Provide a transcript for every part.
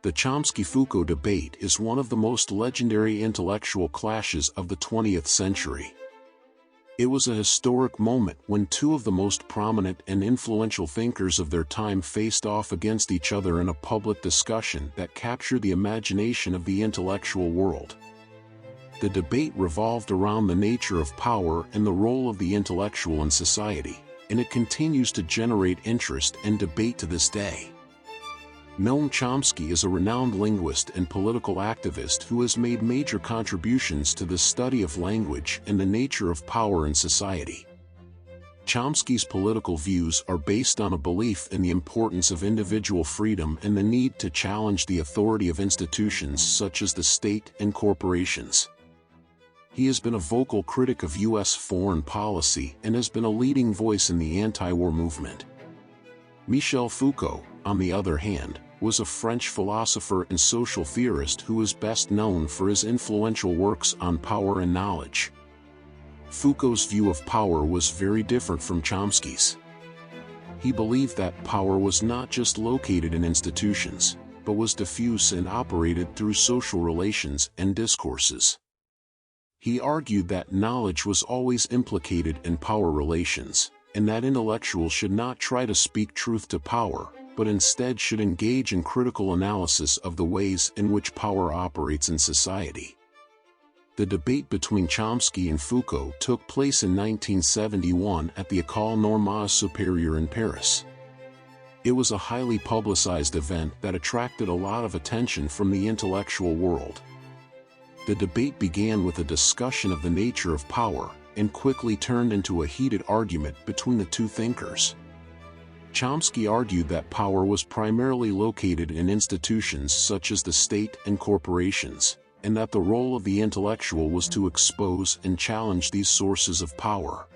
The Chomsky-Foucault debate is one of the most legendary intellectual clashes of the 20th century. It was a historic moment when two of the most prominent and influential thinkers of their time faced off against each other in a public discussion that captured the imagination of the intellectual world. The debate revolved around the nature of power and the role of the intellectual in society, and it continues to generate interest and debate to this day. Noam Chomsky is a renowned linguist and political activist who has made major contributions to the study of language and the nature of power in society. Chomsky's political views are based on a belief in the importance of individual freedom and the need to challenge the authority of institutions such as the state and corporations. He has been a vocal critic of U.S. foreign policy and has been a leading voice in the anti-war movement. Michel Foucault, on the other hand, was a French philosopher and social theorist who is best known for his influential works on power and knowledge. Foucault's view of power was very different from Chomsky's. He believed that power was not just located in institutions, but was diffuse and operated through social relations and discourses. He argued that knowledge was always implicated in power relations, and that intellectuals should not try to speak truth to power, but instead should engage in critical analysis of the ways in which power operates in society. The debate between Chomsky and Foucault took place in 1971 at the École Normale Supérieure in Paris. It was a highly publicized event that attracted a lot of attention from the intellectual world. The debate began with a discussion of the nature of power, and quickly turned into a heated argument between the two thinkers. Chomsky argued that power was primarily located in institutions such as the state and corporations, and that the role of the intellectual was to expose and challenge these sources of power.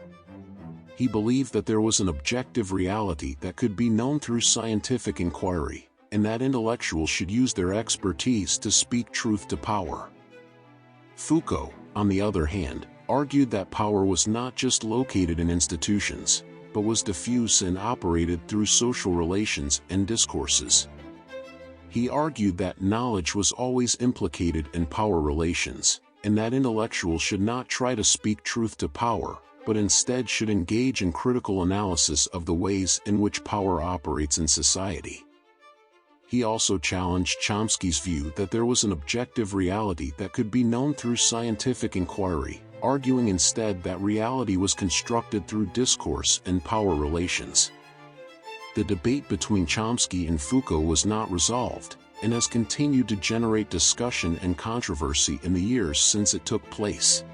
He believed that there was an objective reality that could be known through scientific inquiry, and that intellectuals should use their expertise to speak truth to power. Foucault, on the other hand, argued that power was not just located in institutions, but was diffuse and operated through social relations and discourses. He argued that knowledge was always implicated in power relations, and that intellectuals should not try to speak truth to power, but instead should engage in critical analysis of the ways in which power operates in society. He also challenged Chomsky's view that there was an objective reality that could be known through scientific inquiry, arguing instead that reality was constructed through discourse and power relations. The debate between Chomsky and Foucault was not resolved, and has continued to generate discussion and controversy in the years since it took place.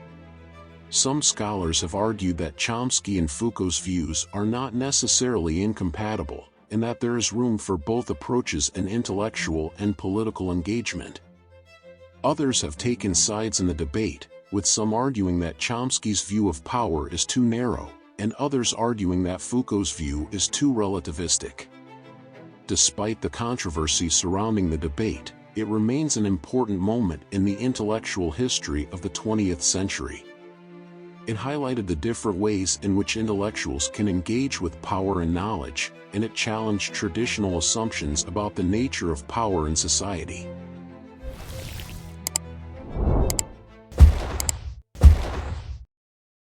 Some scholars have argued that Chomsky and Foucault's views are not necessarily incompatible, and that there is room for both approaches in intellectual and political engagement. Others have taken sides in the debate, with some arguing that Chomsky's view of power is too narrow, and others arguing that Foucault's view is too relativistic. Despite the controversy surrounding the debate, it remains an important moment in the intellectual history of the 20th century. It highlighted the different ways in which intellectuals can engage with power and knowledge, and it challenged traditional assumptions about the nature of power in society.